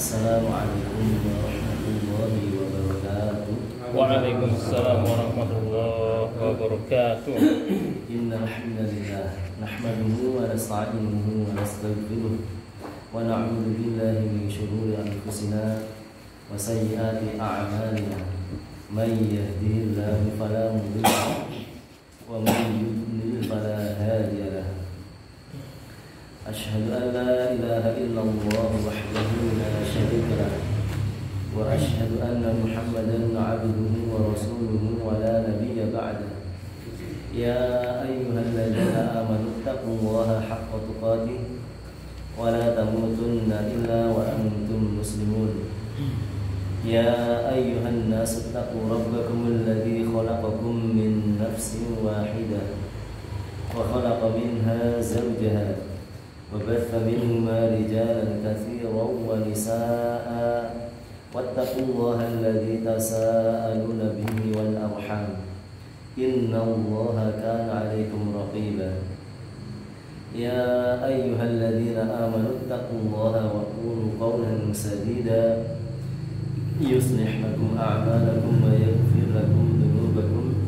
Assalamualaikum warahmatullahi wabarakatuh. Waalaikumsalam warahmatullahi wabarakatuh. Innal hamdalillah nahmaduhu wa nasta'inuhu wa nastaghfiruh wa na'udzu billahi min shururi anfusina wa sayyiati a'malina. May yahdihillahu fala mudilla lahu wa may yudlil fala hadiya lahu. Asyhadu an la ilaha illallah wahdahu la syarika lahu wa asyhadu anna Muhammadan 'abduhu wa rasuluhu wa la nabiyya ba'dahu. Ya ayyuhalladzina amanu taqullaha haqqa tuqatih wa la tamutunna illa wa antum muslimun. Ya ayyuhan nasu taqu rabbakumul ladzi khalaqakum min nafsin wahidah wa khalaqa minha zawjaha wa batha minhuma rijalan katsiran wa nisaa'a wattaqullaha alladzi tasaaluna bihi wal arham innallaha kana 'alaikum raqiba. Ya ayyuhalladzina amanu taqullaha wa qulu qawlan sadida yuslih lakum a'malakum wa yaghfir lakum dhunubakum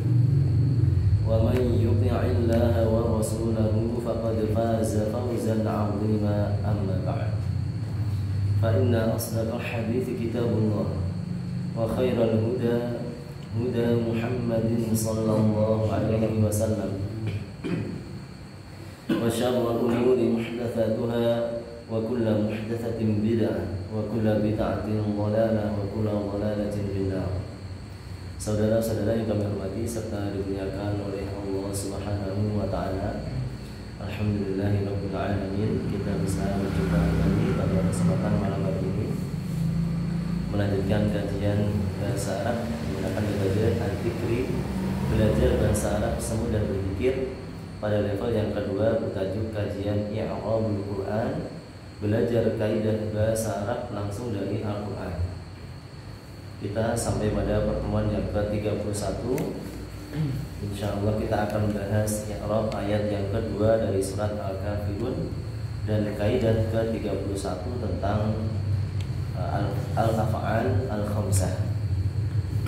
wa man yuti'illaha wa rasulahu faqad faza fawzan 'azima. Amma ba'd, fa inna asdaqal hadithi kitabullah wa khairal huda huda Muhammadin sallallahu alaihi wasallam wa syarrul umuri muhdatsatuha wa kullu muhdatsatin bid'ah wa kullu bid'atin dhalalah wa kullu dhalalatin finnar. Saudara-saudara yang kami hormati serta dimuliakan oleh Allah Subhanahu wa taala, alhamdulillahirabbil alamin, kita bisa berjumpa kembali pada kesempatan malam hari ini melanjutkan kajian bahasa Arab menggunakan metode Al-Fikri, belajar bahasa Arab semu dan berzikir pada level yang kedua bertajuk kajian I'rabul Quran, belajar kaidah bahasa Arab langsung dari Al-Quran. Kita sampai pada pertemuan yang ke-31. Insyaallah kita akan membahas i'rab ayat yang kedua dari surat Al-Kafirun dan kaidah ke-31 tentang al-af'al al-khamsah.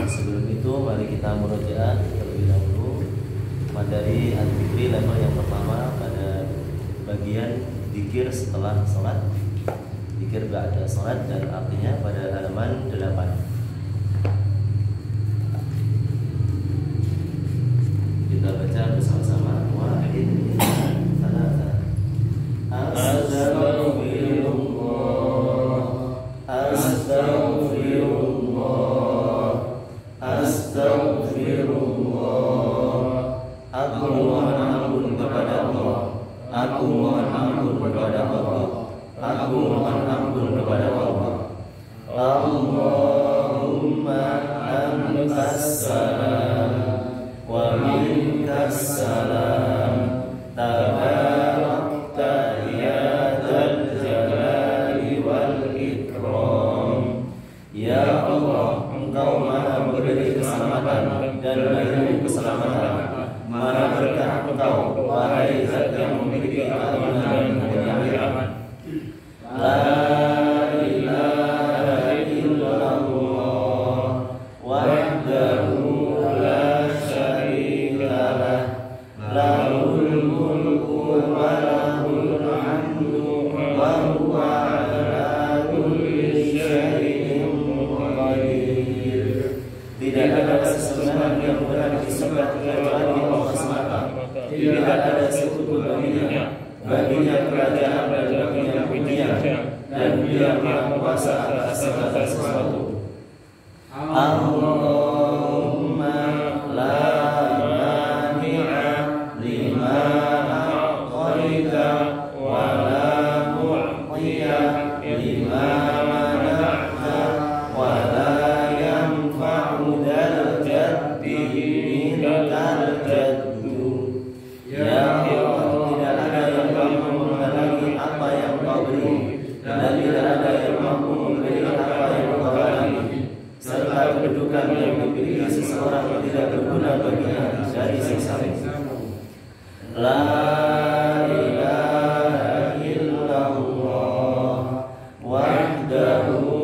Sebelum itu mari kita murojaah terlebih dahulu materi al-fikri level yang pertama pada bagian zikir setelah salat, zikir ba'da salat, dan artinya pada halaman 8. Kita baca bersama-sama. Wahid, salasa. Astaghfirullah, astaghfirullah, astaghfirullah. Aku mohon ampun kepada Allah. Aku mohon ampun kepada Allah. Aku mohon ampun kepada Allah. Allahumma antas salam wa minkas salam, tabarakta ya dzal jalali wal ikram. Ya Allah, Engkau Maha memberi keselamatan dan memberi keselamatan. Maha berkah Engkau, wahai Zat yang memiliki keamanan dan kemuliaan. La ilaha illallah wahdahu la syarika lah, lahul mulku wa lahul hamdu wa huwa ala kulli syai'in qadir. Tidak ada sesembahan yang benar disembah kecuali Allah semata. Tidak ada sekutu baginya kerajaan dan baginya pujian, dan Dia Maha Kuasa atas segala sesuatu. Allahumma la mani'a lima a'taita wa la mu'tiya lima mana'ta wa la yanfa'u dzal jaddi minkal jaddu. Ya Allah, tidak ada yang mampu menghalangi apa yang Kau beri, dan tidak ada yang mampu memberi apa yang Kau halangi, serta kedudukan yang dimiliki seseorang tidak berguna baginya dari siksa. La ilaha illallah wahdahu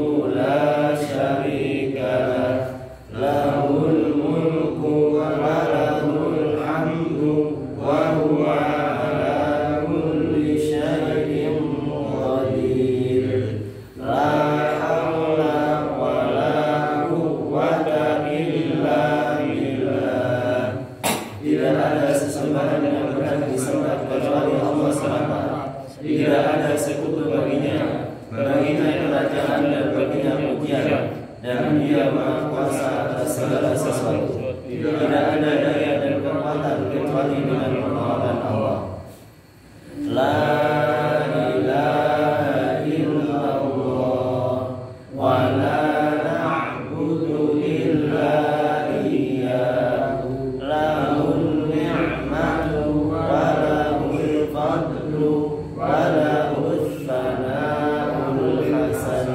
kemuliaan dan baginya pujian, dan Dia Maha Kuasa atas segala sesuatu. Tidak ada daya dan kekuatan kecuali dengan pertolongan Allah. La ilaha illallah wa la na'budu illa iyyahu lahul ni'matu wa lahul fadlu wa lahul tsana'ul hasan.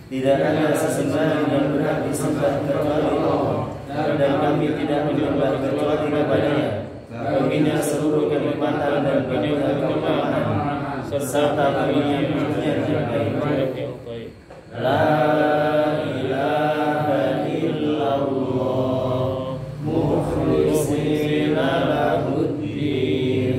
Tidak ada sesembahan yang berhak disembah kecuali Allah, dan kami tidak menyembah kecuali kepadanya. Baginya seluruh kenikmatan dan baginya keutamaan serta baginya pujian yang baik. La ilaha illallah mukhlishina lahuddin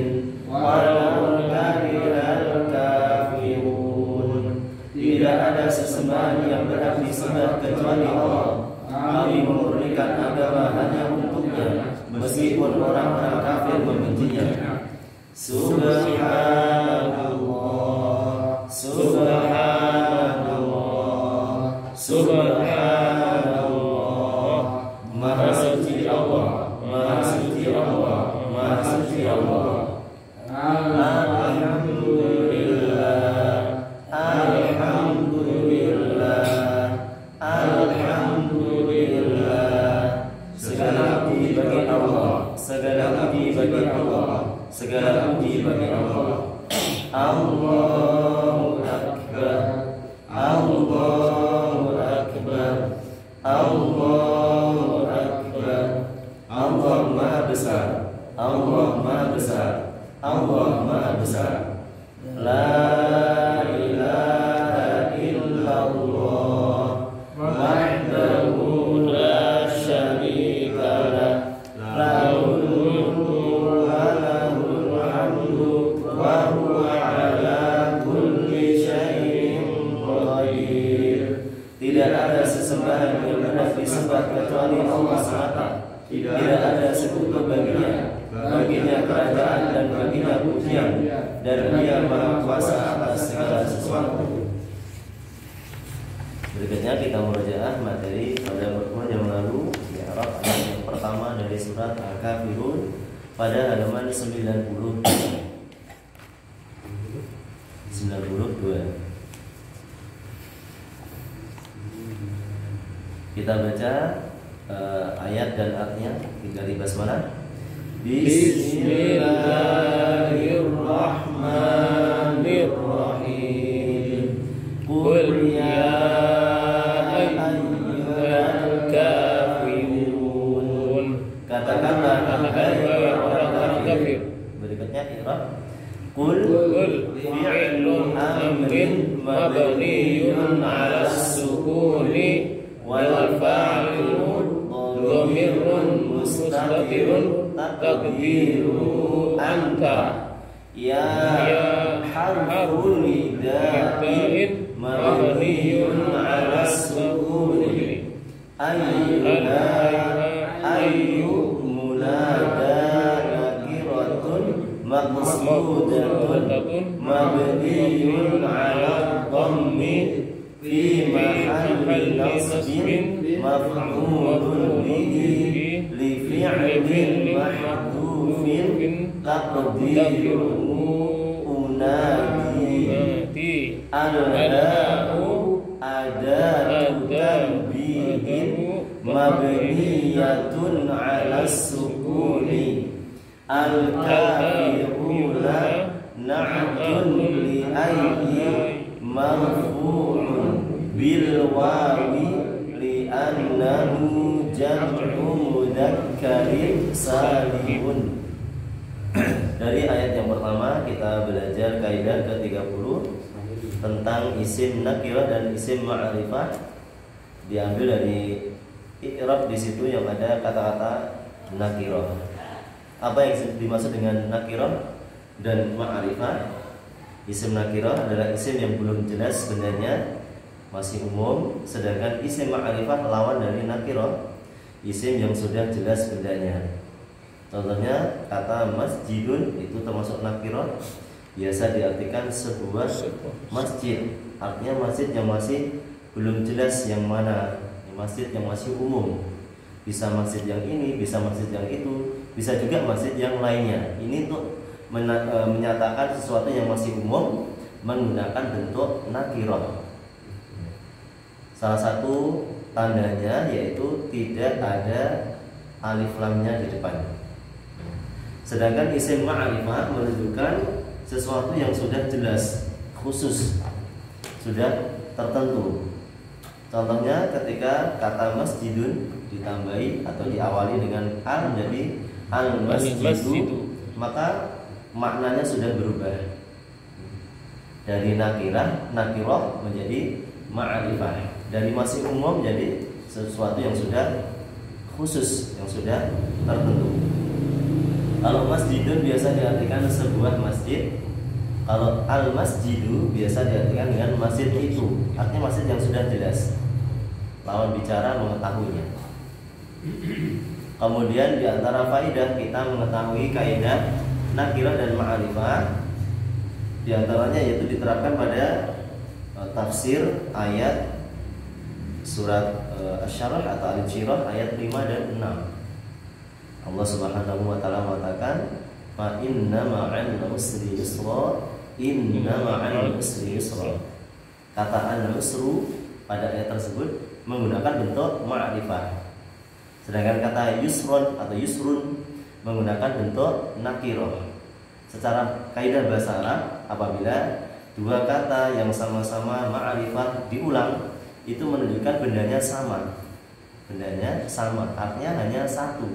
walau karihal kafirun. Tidak ada sesembahan yang berhak disembah kecuali Allah. Kami memurnikan agama hanya untuknya, meskipun orang-orang kafir membencinya. Subhanallah, Subhanallah, Subhanallah. Maha suci Allah, Maha suci Allah, Maha suci Allah. Alhamdulillah, Alhamdulillah, Alhamdulillah. Segala puji bagi Allah, segala puji bagi Allah, segala puji bagi Allah. Allahu Akbar, Allahu Akbar, Allahu Akbar. Allah Maha Besar, Allah Maha Besar, Allah Maha Besar. La ilaha illallah wahdahu la syarika lah, lahul mulku wa lahul hamdu wa huwa ala kulli syai'in qadir. Tidak ada sesembahan yang berhak disembah kecuali Allah semata. Tidak ada sekutu baginya. Baginya kerajaan dan baginya pujian, dan Dia Maha Kuasa atas segala sesuatu. Berikutnya kita murojaah materi pada pertemuan yang lalu, I'rab ayat yang pertama dari surat Al-Kafirun pada halaman 92. Kita baca ayat dan artinya dari basmalah. Bismillahirrahmanirrahim. Qul ya ayyuhal kafirun. Katakanlah orang-orang kafir. Berikutnya i'rab. Qul fi'lun amrin mabniyun 'ala as-sukuni wal fa'ilu dhamirun mustatirun taqdiruhu anta. Ya harfun nida'in mabniyun 'ala as-sukuni ayyu munada nakiratun maqsudatun mabniyun 'ala dhammi fi mahalli nasbin maf'ulun bihi li fi'lin mahdhufin taqdiruhu unadi. Al-ha'u adatu tanbihin mabniyatun 'ala as-sukuni. Al-kafiruna na'tun li ayyi marfu'un bil wawi li annahu jam'u mudzakkarin salim. Dari ayat yang pertama kita belajar kaidah ke-30 tentang isim nakirah dan isim ma'rifah. Diambil dari i'rab, di situ yang ada kata-kata nakirah. Apa yang dimaksud dengan nakirah dan ma'rifah? Isim nakirah adalah isim yang belum jelas bendanya, masih umum, sedangkan isim ma'rifah lawan dari nakirah, isim yang sudah jelas bendanya. Contohnya kata masjidun itu termasuk nakirah, biasa diartikan sebuah masjid. artinya masjid yang masih belum jelas yang mana, masjid yang masih umum. Bisa masjid yang ini, bisa masjid yang itu, bisa juga masjid yang lainnya. Ini untuk menyatakan sesuatu yang masih umum menggunakan bentuk nakirah. Salah satu tandanya yaitu tidak ada alif lamnya di depan. Sedangkan isim ma'rifah menunjukkan sesuatu yang sudah jelas, khusus, sudah tertentu. Contohnya ketika kata masjidun ditambahi atau diawali dengan al menjadi al-masjidu, maka maknanya sudah berubah dari nakirah menjadi ma'rifah, dari masih umum menjadi sesuatu yang sudah khusus, yang sudah tertentu. Kalau masjidun biasa diartikan sebuah masjid. Kalau al-masjidu biasa diartikan dengan masjid itu, artinya masjid yang sudah jelas, lawan bicara mengetahuinya. Kemudian di antara faidah kita mengetahui kaidah nakirah dan ma'rifah, di antaranya yaitu diterapkan pada tafsir ayat surat Asy-Syarah atau Al-Insyirah ayat 5 dan 6. Allah Subhanahu wa taala mengatakan, "Fa inna ma'al usri yusra, inna ma'al usri yusra." Kata an-usru pada ayat tersebut menggunakan bentuk ma'rifah. Sedangkan kata yusron atau yusrun menggunakan bentuk nakirah. Secara kaidah bahasa Arab, apabila dua kata yang sama-sama ma'rifah diulang, itu menunjukkan bendanya sama. Bendanya sama, artinya hanya satu.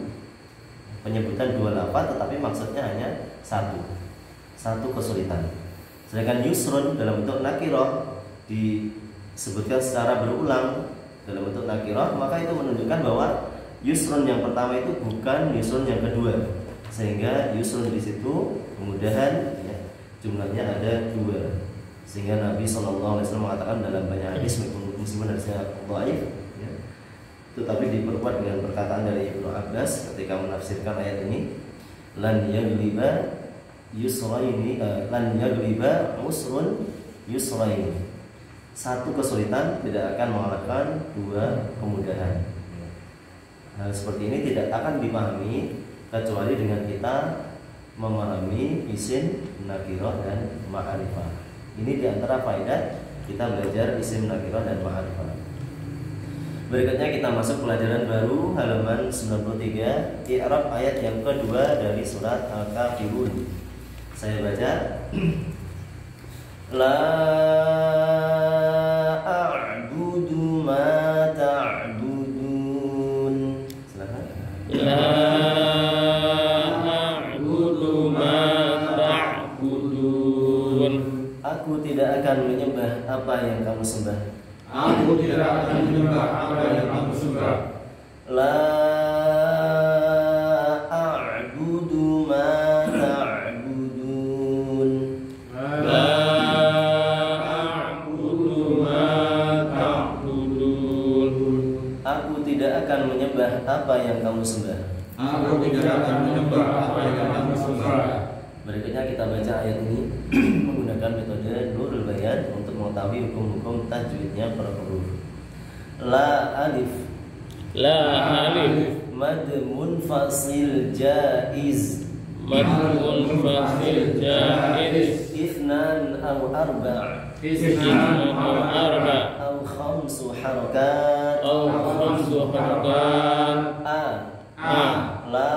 Penyebutan dua lafaz tetapi maksudnya hanya satu kesulitan. Sedangkan yusrun dalam bentuk nakirah disebutkan secara berulang dalam bentuk nakirah, maka itu menunjukkan bahwa yusrun yang pertama itu bukan yusrun yang kedua, sehingga yusrun di situ kemudahan ya, jumlahnya ada 2, sehingga Nabi SAW mengatakan dalam banyak hadis meskipun hadisnya dhaif, tetapi diperkuat dengan perkataan dari Ibnu Abbas ketika menafsirkan ayat ini, lan yagliba yusraini, lan yagliba usrun yusraini. Satu kesulitan tidak akan mengalahkan 2 kemudahan. Hal seperti ini tidak akan dipahami kecuali dengan kita memahami isim nakirah dan ma'rifah. Ini diantara faedah kita belajar isim nakirah dan ma'rifah. Berikutnya kita masuk pelajaran baru halaman 93, i'rab ayat yang kedua dari surat Al-Kafirun. Saya baca. La a'budu ma ta'budun. Silakan. La a'budu ma ta'budun. Aku tidak akan menyembah apa yang kamu sembah. Aku tidak akan menyembah apa yang kamu sembah. La a'budu ma ta'budun. La a'budu ma ta'budun. Aku tidak akan menyembah apa yang kamu sembah. Aku tidak akan menyembah apa yang kamu sembah. Berikutnya kita baca ayat ini menggunakan metode Nurul Bayan untuk mengetahui hukum-hukum tajwidnya per huruf. La alif, mad munfasil jaiz, Ithnan aw arba', aw khamsu harakat, la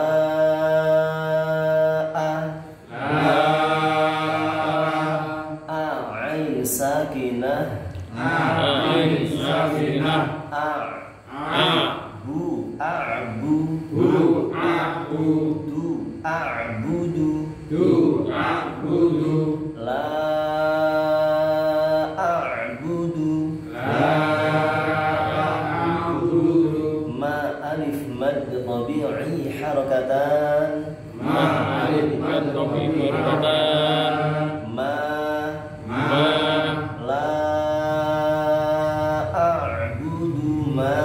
sakinah, a'budu, la a'budu, ma alif mad tabi'i harakatan, la a'budu ma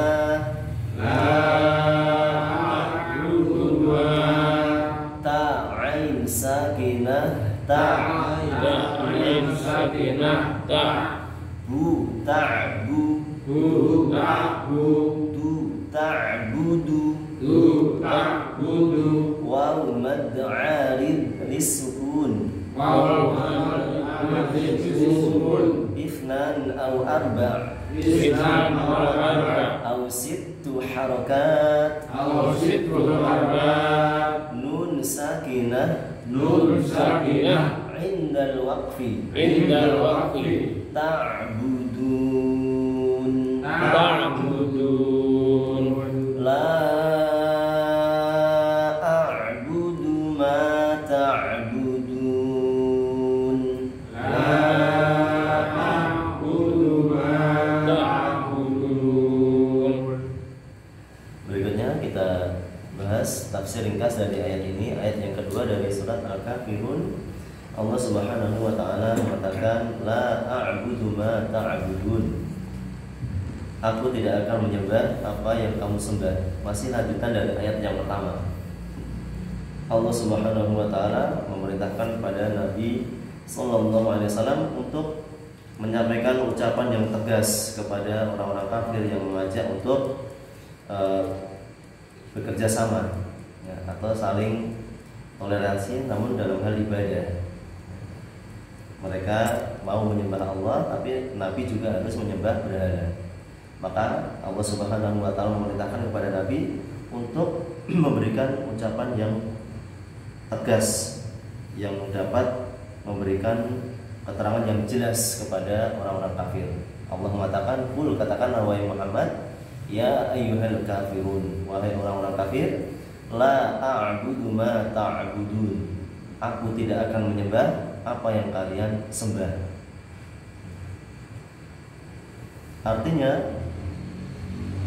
waw mad arid lisukun ifnan aw arba' aw sittu harakat nun sakinah indal waqfi ta'budun la a'budu ma ta'budun Berikutnya kita bahas tafsir ringkas dari ayat ini, ayat yang kedua dari surat Al-Kafirun. Allah Subhanahu wa taala mengatakan la a'budu ma ta'budun. Aku tidak akan menyembah apa yang kamu sembah. Masih lanjutan dari ayat yang pertama. Allah Subhanahu wa taala memerintahkan kepada Nabi sallallahu alaihi wasallam untuk menyampaikan ucapan yang tegas kepada orang-orang kafir yang mengajak untuk bekerja sama ya, atau saling toleransi namun dalam hal ibadah. Mereka mau menyembah Allah tapi Nabi juga harus menyembah berhala. Maka Allah Subhanahu wa taala memerintahkan kepada Nabi untuk memberikan ucapan yang tegas yang dapat memberikan keterangan yang jelas kepada orang-orang kafir. Allah mengatakan, "Qul katakanlah wahai Muhammad, ya ayyuhal kafirun, wahai orang-orang kafir, la a'budu ma ta'budun. Aku tidak akan menyembah apa yang kalian sembah." Artinya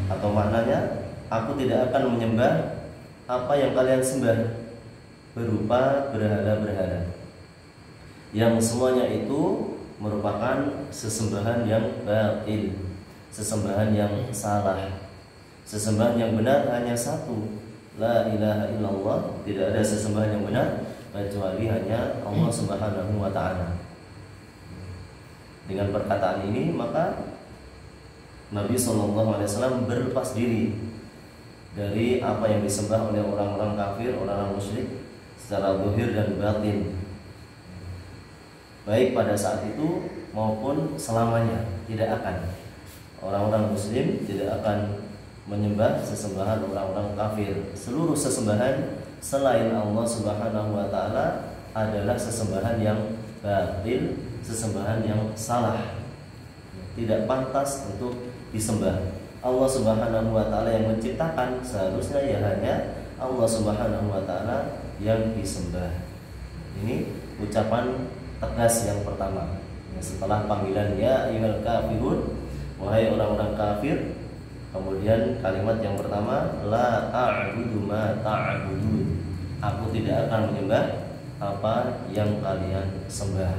atau maknanya, aku tidak akan menyembah apa yang kalian sembah berupa berhala-berhala yang semuanya itu merupakan sesembahan yang batil, sesembahan yang salah. Sesembahan yang benar hanya satu, la ilaha illallah. Tidak ada sesembahan yang benar kecuali hanya Allah Subhanahu wa ta'ala. Dengan perkataan ini maka Nabi SAW berlepas diri dari apa yang disembah oleh orang-orang kafir, orang-orang musyrik secara zahir dan batin, baik pada saat itu maupun selamanya. Tidak akan orang-orang muslim tidak akan menyembah sesembahan orang-orang kafir. Seluruh sesembahan selain Allah Subhanahu wa ta'ala adalah sesembahan yang batil, sesembahan yang salah, tidak pantas untuk disembah. Allah Subhanahu wa ta'ala yang menciptakan, seharusnya ya hanya Allah Subhanahu wa ta'ala yang disembah. Ini ucapan tegas yang pertama. Setelah panggilan ya ayyuhal kafirun, wahai orang-orang kafir, kemudian kalimat yang pertama la a'budu ma ta'budun. Aku tidak akan menyembah apa yang kalian sembah.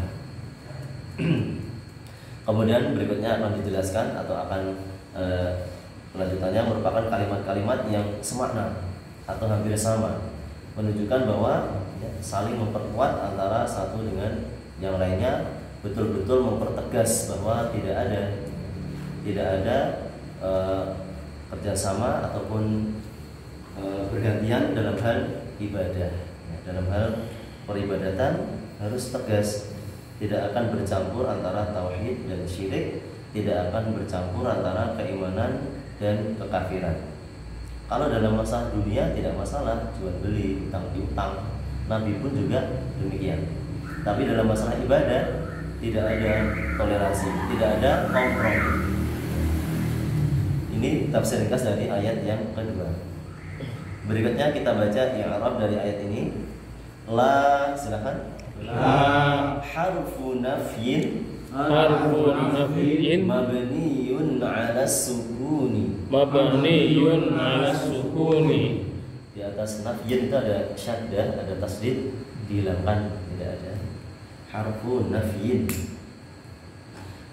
Kemudian berikutnya akan dijelaskan atau akan kelanjutannya merupakan kalimat-kalimat yang semakna atau hampir sama, menunjukkan bahwa ya, saling memperkuat antara satu dengan yang lainnya, betul-betul mempertegas bahwa tidak ada kerjasama ataupun bergantian dalam hal ibadah. Ya, dalam hal peribadatan harus tegas. Tidak akan bercampur antara tauhid dan syirik, tidak akan bercampur antara keimanan dan kekafiran. Kalau dalam masalah dunia tidak masalah, jual beli, utang piutang, Nabi pun juga demikian. Tapi dalam masalah ibadah tidak ada toleransi, tidak ada kompromi. Ini tafsir ringkas dari ayat yang kedua. Berikutnya kita baca i'rab dari ayat ini. La, silakan. La harfu nafyin mabniyun 'ala sukuni. Mabniyun 'ala sukuni. Di atas nafyin itu ada syaddah, ada tasdid, dihilangkan, tidak ada. Harfu nafyin.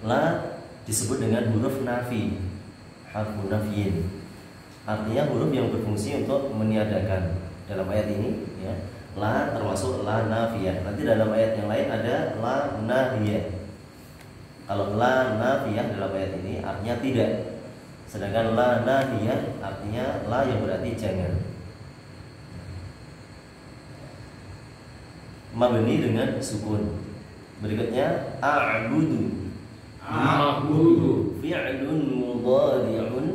La disebut dengan huruf nafi. Harfu nafyin. Artinya huruf yang berfungsi untuk meniadakan. Dalam ayat ini ya, la termasuk la nafiyah. Nanti dalam ayat yang lain ada la nahiyah. Kalau la nafiyah dalam ayat ini artinya tidak. Sedangkan la nahiyah artinya la yang berarti jangan. Mabni dengan sukun. Berikutnya a'budu. A'budu Fi'lun mudhari'un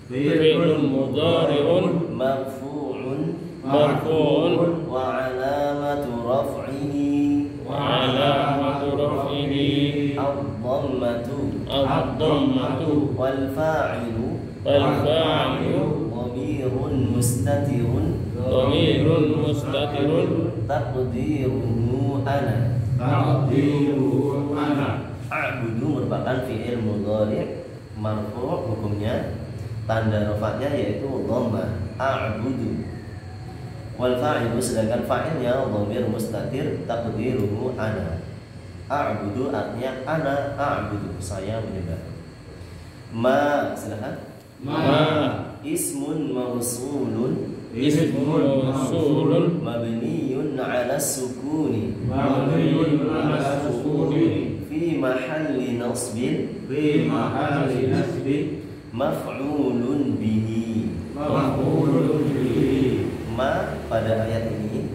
fi'lun mudhari'un marfu'un marfu'un wa 'alamatu raf'ihi wa 'alamatu raf'ihi ad-dhammatu ad-dhammatu wal fa'ilu wal fa'ilu dhamirun mustatirun dhamirun mustatirun taqdiruhu ana. Taqdiruhu ana. A'budu merupakan fi'il mudhari' marfu' hukumnya tanda rafa'nya yaitu dhammah a'budu. Wal fa'ilu sedangkan fa'ilnya dhamir mustatir taqdiruhu ana. A'budu artinya ana a'budu, saya menyembah. Ma silakan. ma Ismun mausulun Ismun mausulun mabniyun 'ala sukuni mabniyun 'ala sukuni fi mahalli nasbin fi mahalli nasbi maf'ulun bihi. maf'ulun bihi. Ma pada ayat ini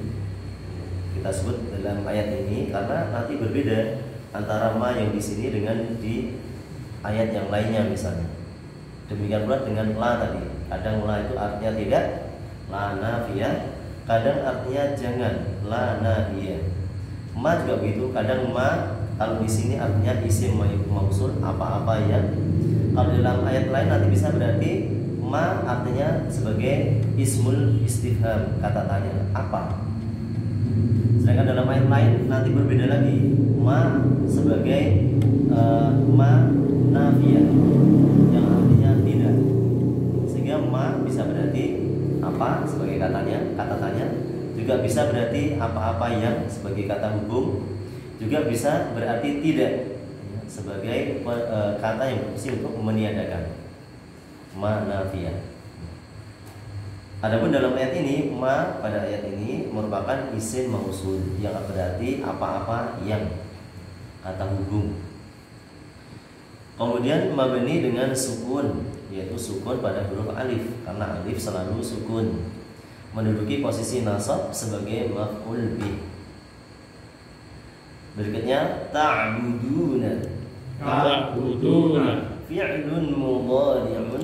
kita sebut dalam ayat ini karena nanti berbeda antara ma yang di sini dengan di ayat yang lainnya misalnya. Demikian pula dengan la tadi. Kadang la itu artinya tidak, la nafiyah. Kadang artinya jangan, la nahiyah. Ma juga begitu. Kadang ma kalau di sini artinya isim mausul apa-apa yang. Kalau dalam ayat lain nanti bisa berarti ma artinya sebagai ismul istifham, kata tanya apa. Sedangkan dalam ayat lain nanti berbeda lagi, ma sebagai ma nafiyah yang artinya tidak. Sehingga ma bisa berarti apa sebagai katanya, kata tanya, juga bisa berarti apa-apa yang sebagai kata hubung, juga bisa berarti tidak sebagai kata yang berfungsi untuk meniadakan. Ma nafiyah. Adapun dalam ayat ini, ma pada ayat ini merupakan isim mausul yang berarti apa-apa yang, kata hubung. Kemudian mabni dengan sukun, yaitu sukun pada huruf alif karena alif selalu sukun, menduduki posisi nasab sebagai maf'ul bih. Berikutnya ta'buduna. ta'buduna Fi'lun mudhari'un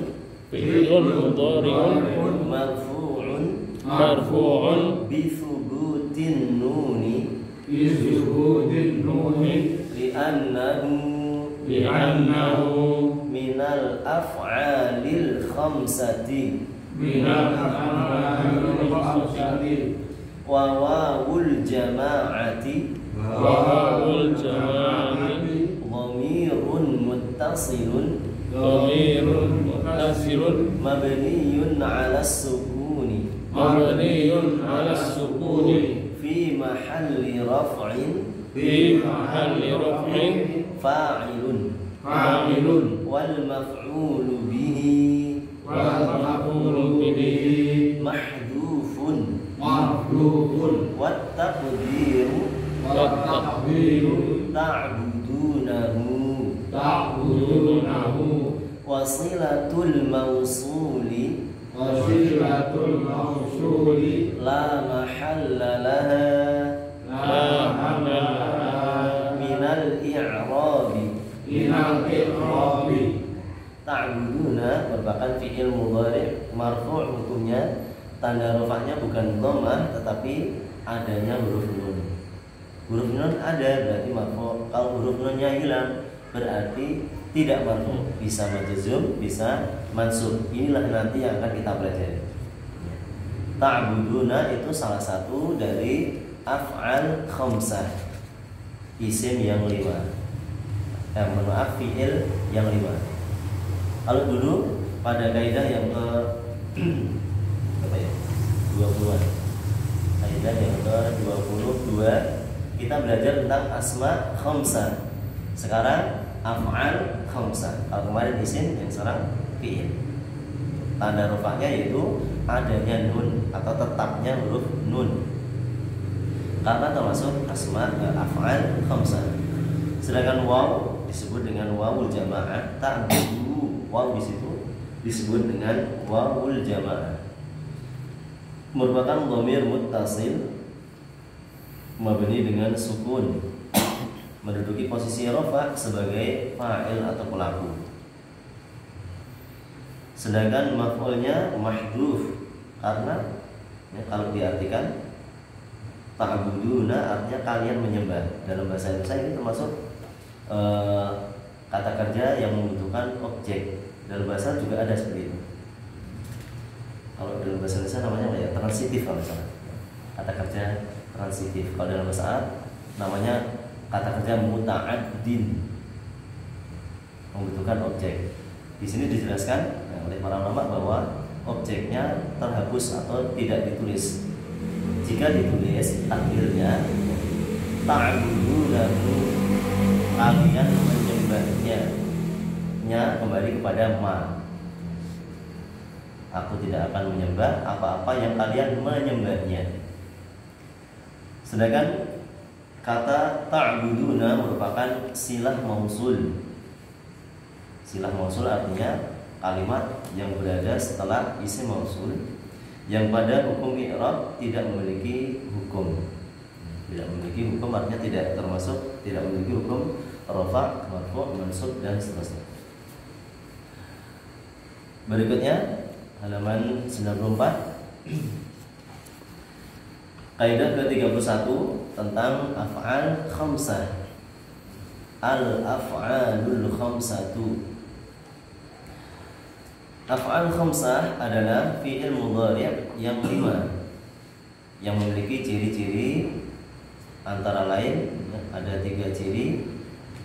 fi'lun mudhari'un marfu'un marfu'un bi thubutin nuni Isbudin nuni li'annahu li'annahu minal af'alil khamsati minal amalil khamsati wa wawul jama'ati wa wawul jama'ati dhamirun muttasilun dhamirun muttasilun mabniyun 'ala sukuni mabniyun 'ala sukuni fi mahalli raf'in fi mahalli raf'in fa'ilun fa'ilun wal maf'ulu bihi wal maf'ulu bihi mahdhufun mahdhufun wat taqdiru wa taqdiru ta'budunahu ta'budunahu wasilatul mausuli wasilatul mausuli la mahalla laha la hamala minal i'rabi. minal iqrabi. Ta'buduna merupakan fi'il mudhari' marfu' hukumnya tanda rafa'nya bukan dhammah tetapi adanya huruf nun. Huruf nun ada berarti marfu'. Kalau huruf nunnya hilang berarti tidak marfu', bisa majzum, bisa mansub. Inilah nanti yang akan kita pelajari. Ta'buduna itu salah satu dari af'al khamsah, isim yang 5. Maaf, fi'il yang 5. Kalau dulu pada kaidah yang ke apa ya? 20-an. Kaidah yang ke 22 kita belajar tentang asma khamsah. Sekarang af'al khamsah. Kalau kemarin isim, yang sekarang fi'il. Tanda rafa'nya yaitu adanya nun atau tetapnya huruf nun. Karena termasuk asma af'al khamsah. Sedangkan waw disebut dengan wawul jamaah, ta'budu waw di situ disebut dengan wawul jamaah. Merupakan dhamir muttasil mabni dengan sukun, menduduki posisi rafa sebagai fa'il atau pelaku. Sedangkan maf'ulnya mahdhuf karena kalau diartikan ta'buduna artinya kalian menyembah. Dalam bahasa Indonesia ini termasuk kata kerja yang membutuhkan objek. Dalam bahasa juga ada seperti itu. Kalau dalam bahasa Indonesia namanya apa ya? Transitif kalau misalnya. Kata kerja transitif. Kalau dalam bahasa Arab namanya kata kerja muta'addin, membutuhkan objek. Di sini dijelaskan oleh para ulama bahwa objeknya terhapus atau tidak ditulis. Jika ditulis takdirnya ta'budunahu, kalian menyembahnya, nya kembali kepada ma. Aku tidak akan menyembah apa-apa yang kalian menyembahnya. Sedangkan kata ta'buduna merupakan silah mausul. Silah mausul artinya kalimat yang berada setelah isim mausul yang pada hukum i'rab tidak memiliki hukum. Tidak memiliki hukum artinya tidak termasuk, tidak memiliki hukum rafa', marfu', mansub dan seterusnya. Berikutnya halaman 94. Kaidah ke-31 tentang af'al khamsah. Al-af'alul khamsatu. Af'al khamsah adalah fi'il mudhari' yang 5 yang memiliki ciri-ciri antara lain ada 3 ciri.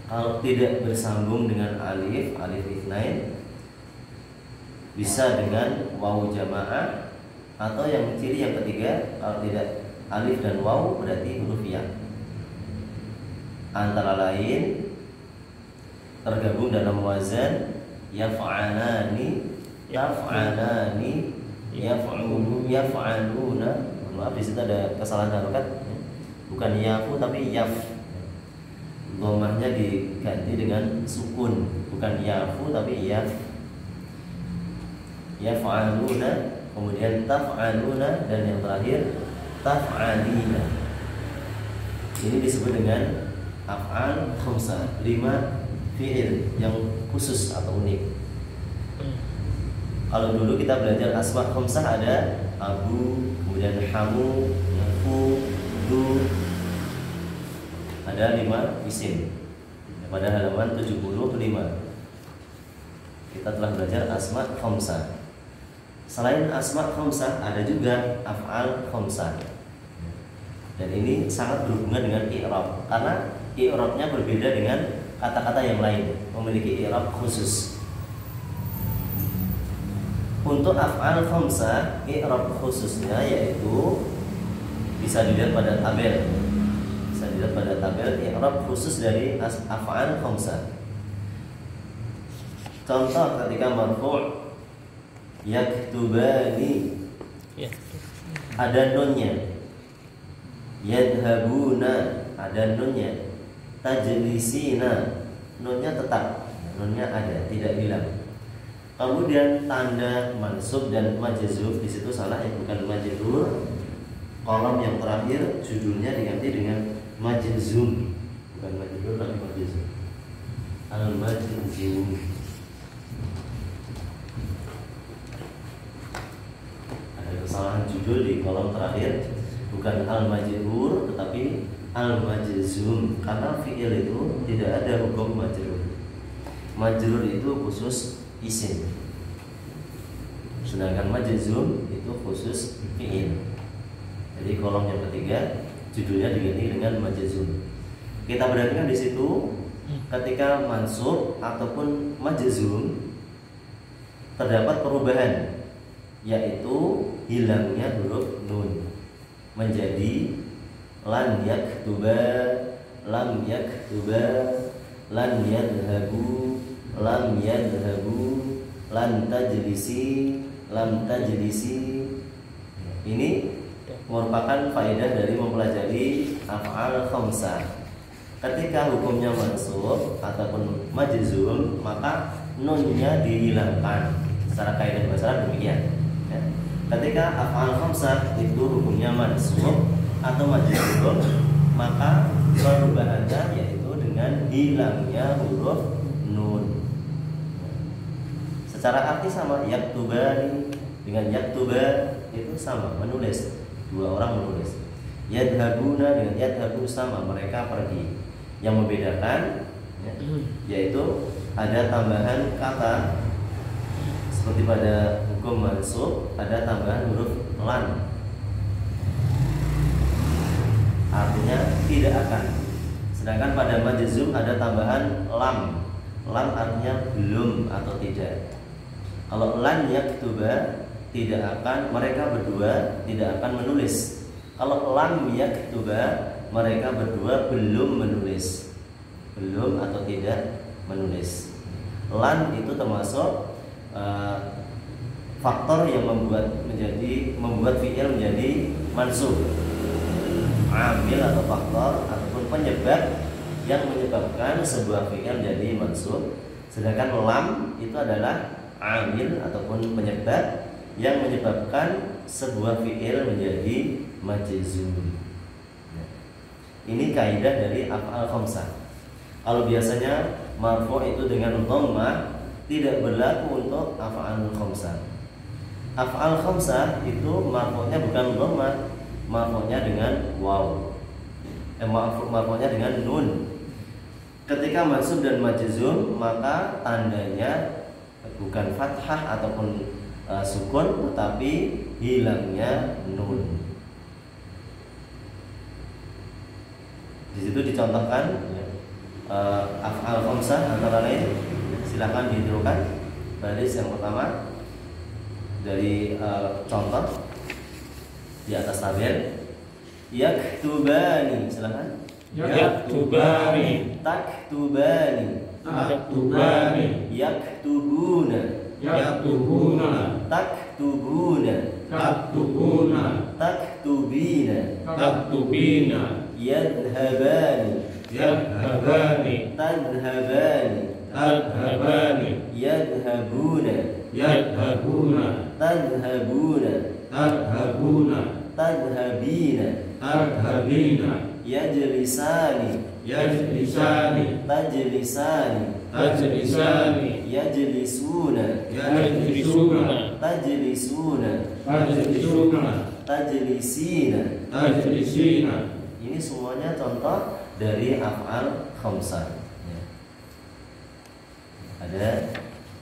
Kalau tidak bersambung dengan alif, alif itsnain, bisa dengan waw jamaah, atau yang ciri yang ketiga kalau tidak alif dan waw berarti huruf ya. Antara lain tergabung dalam wazan yaf'alani, yaf'alani, yaf'aluna. Maaf di situ ada kesalahan harokat, bukan yafu tapi yaf. Dhammahnya diganti dengan sukun, bukan yafu tapi yaf. Yaf'aluna, kemudian taf'aluna, dan yang terakhir taf'alina. Ini disebut dengan af'al khamsah, 5 fi'il yang khusus atau unik. Kalau dulu kita belajar asma khamsah ada abu, kemudian hamu, yafu, du, ada 5 isim. Pada halaman 75 kita telah belajar asma khamsah. Selain asma khamsah ada juga af'al khamsah. Dan ini sangat berhubungan dengan i'rab karena i'rabnya berbeda dengan kata-kata yang lain, memiliki i'rab khusus. Untuk af'al khamsah, i'rab khususnya yaitu bisa dilihat pada tabel. Bisa dilihat pada tabel i'rab khusus dari af'al khamsah. Contoh ketika marfu' yaktubani, ada nunnya. Yadhabuna, ada nunnya. Tajlisina, nunnya tetap, nunnya ada, tidak hilang. Kemudian tanda mansub dan majzuf di situ salah, ya bukan majrur. Kolom yang terakhir judulnya diganti dengan majzum, bukan majrur tapi majzum. Al-majzum. Kesalahan judul di kolom terakhir, bukan al-majrur tetapi al-majzum, karena fi'il itu tidak ada hukum majrur. Majrur itu khusus isim, sedangkan majzum itu khusus fi'il. Jadi kolom yang ketiga judulnya diganti dengan majzum. Kita perhatikan di situ ketika mansub ataupun majzum terdapat perubahan, yaitu hilangnya huruf nun menjadi lan yaktuba, lam yaktuba, lan yadhabu, lam yadhabu, lan tajlisi, lam tajlisi. Ini merupakan faedah dari mempelajari af'al khamsah. Ketika hukumnya mansub ataupun majzum, maka nunnya dihilangkan. Secara kaidah bahasa Arab demikian. Ya. Ketika af'al khamsah itu hukumnya mansub atau majzum, maka perubahannya yaitu dengan hilangnya huruf nun. Secara arti sama, yaktubani dengan yaktuba itu sama, menulis, dua orang menulis. Yadhabuna dengan yadhabu sama, mereka pergi. Yang membedakan ya, yaitu ada tambahan kata seperti pada hukum mansub ada tambahan huruf lan, artinya tidak akan. Sedangkan pada majzum ada tambahan lam, lam artinya belum atau tidak. Kalau lan yaktuba tidak akan, mereka berdua tidak akan menulis. Kalau lam yaktuba mereka berdua belum menulis, belum atau tidak menulis. Lan itu termasuk faktor yang membuat fi'il menjadi mansub, amil atau faktor ataupun penyebab yang menyebabkan sebuah fi'il menjadi mansub. Sedangkan lam itu adalah amil ataupun penyebab yang menyebabkan sebuah fi'il menjadi majzum. Ini kaidah dari af'al khamsah. Kalau biasanya marfu itu dengan dhammah, tidak berlaku untuk af'al khamsah. Af'al khamsah itu marfu'nya bukan dhammah, marfu'nya dengan waw. Marfu'nya dengan nun. Ketika mansub dan majzum, maka tandanya bukan fathah ataupun sukun, tetapi hilangnya nun. Di situ dicontohkan af'al khamsah antara lain, silakan ditirukan baris yang pertama dari contoh di atas tabel. Yaktubani, silakan. Yaktubani, Taktubani, taktubani, yaktubuna, yaktubuna, taktubuna, taktubuna, taktubina, taktubina, yadhabani, yadhabani, tadhabani, tadhabani, yadhabuna, yadhabuna, tadhabuna, tadhabuna, tadhabina, tadhabina, yajlisani, yajlisani, tajlisani, tajlisani, yajlisuna, yajlisuna, tajlisuna, tajlisuna, tajlisina. tajlisina. Ini semuanya contoh dari af'al khamsah. Ya. Ada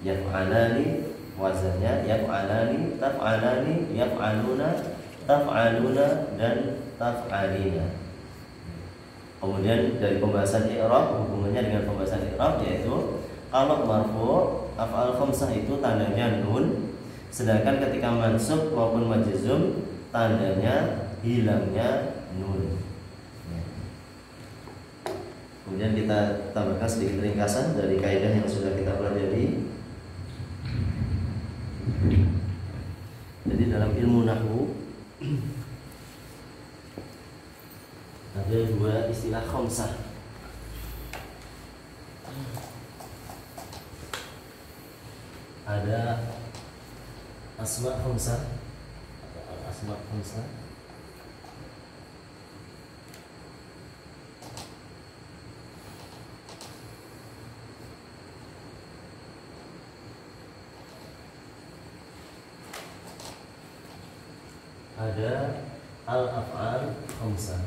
yaf'alani, wazannya yaf'alani, taf'alani, yaf'aluna, taf'aluna, dan taf'alina. Kemudian dari pembahasan i'rab, hubungannya dengan pembahasan i'rab yaitu kalau marfu af'al khamsah itu tandanya nun, sedangkan ketika mansub maupun majzum tandanya hilangnya nun. Kemudian kita tambahkan sedikit ringkasan dari kaidah yang sudah kita pelajari. Jadi dalam ilmu nahwu ada dua istilah khamsah. Ada asma khamsah atau asma khamsah. Ada al-af'al khamsah.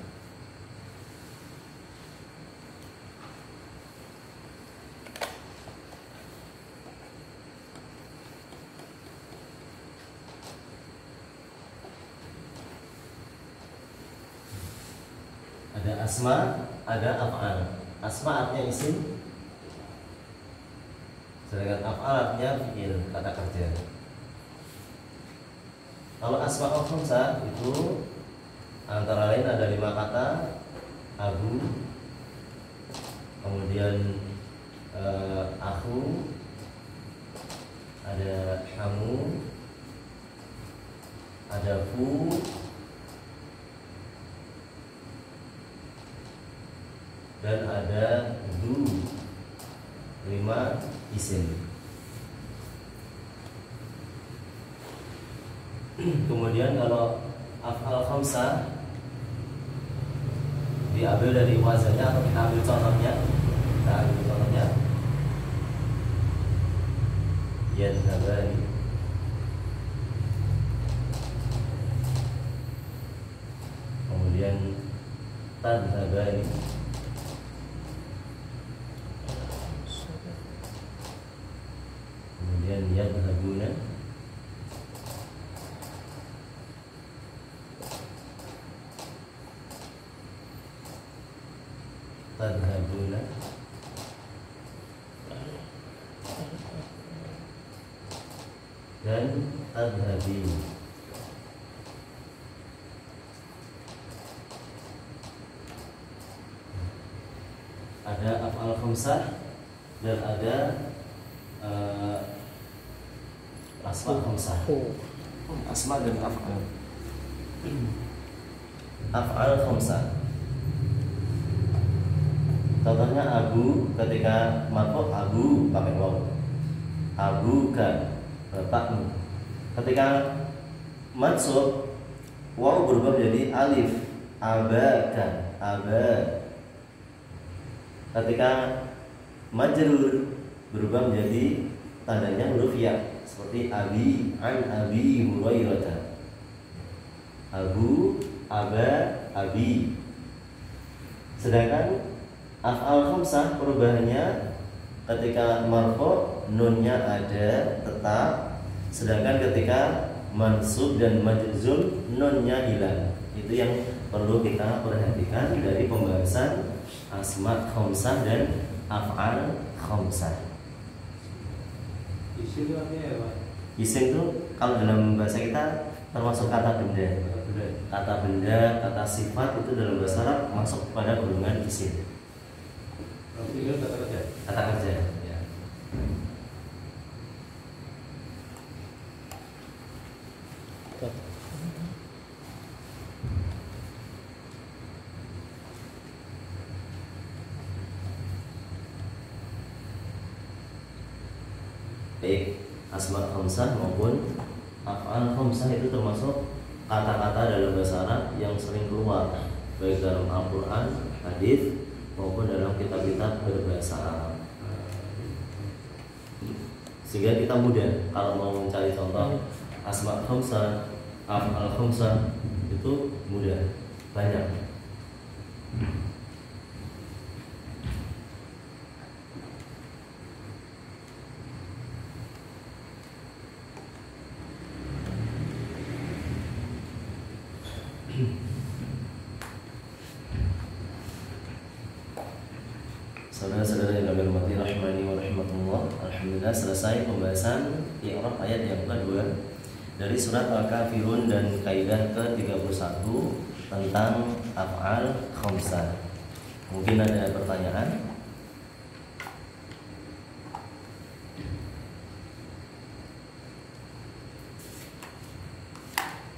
Ada asma, ada af'al. Asma artinya isim, sedangkan af'al artinya fi'il, kata kerja. Kalau asma khamsah itu antara lain ada 5 kata: abu, kemudian aku, ada kamu, ada fu, dan ada du, 5 isim. Kemudian kalau af'al khamsah diambil dari wazannya atau kita ambil contohnya. Yadhabani, kemudian tadhabani, kemudian yadhabuna, tadhabuna, dan tadhabi. Ada af'al khamsah dan ada asma khamsah. Asma dan af'al. Af'al khamsah. Contohnya abu, ketika marfu abu pakai waw. Abuka, bapakmu. Ketika mansub, waw berubah menjadi alif. Abaka, aba. Ketika majrur berubah menjadi tandanya huruf ya, seperti abi, an abi Hurairah. Abu, aba, abi. Sedangkan af'al khamsah perubahannya ketika marfu nunnya ada tetap, sedangkan ketika mansub dan majzum nunnya hilang. Itu yang perlu kita perhatikan dari pembahasan asma khamsah dan af'al khamsah. Isim itu artinya apa? Isim itu kalau dalam bahasa kita termasuk kata benda. Kata benda, kata sifat itu dalam bahasa Arab masuk pada golongan isim. Itu kata kerja. Kata kerja. Ya. Baik, asma khamsah maupun af'al khamsah itu termasuk kata-kata dalam bahasa Arab yang sering keluar baik dalam Al-Quran, hadis maupun dalam kitab-kitab berbahasa Arab. Sehingga kita mudah kalau mau mencari contoh asma khamsah, af'al khamsah itu mudah, banyak. Saudara-saudara yang kami hormati rahimani wa rahimakumullah, alhamdulillah selesai pembahasan i'rab ayat yang kedua dari surat Al-Kafirun dan kaidah ke-31 tentang af'al khamsah. Mungkin ada pertanyaan?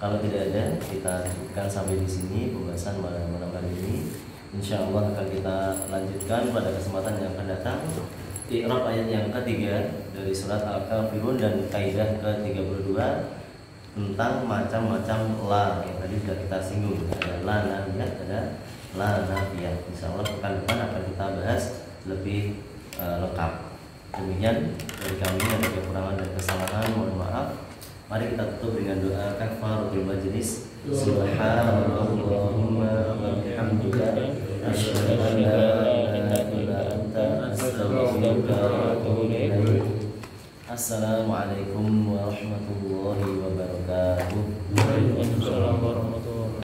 Kalau tidak ada, kita cukupkan sampai di sini pembahasan malam kali ini. Insya Allah akan kita lanjutkan pada kesempatan yang akan datang. I'rab ayat yang ketiga dari surat Al-Kafirun dan kaidah ke-32 tentang macam-macam la yang tadi sudah kita singgung. Ada la nafiyah, ada la nafiyah. Insya Allah pekan depan akan kita bahas lebih lengkap. Demikian dari kami, ada kekurangan dan kesalahan, mohon maaf. Mari kita tutup dengan doa kafaratul majlis. Subhanallahumma wa bihamdika asyhadu an la ilaha illa anta astaghfiruka wa atubu ilaik. Assalamualaikum warahmatullahi wabarakatuh. Waalaikumsalam.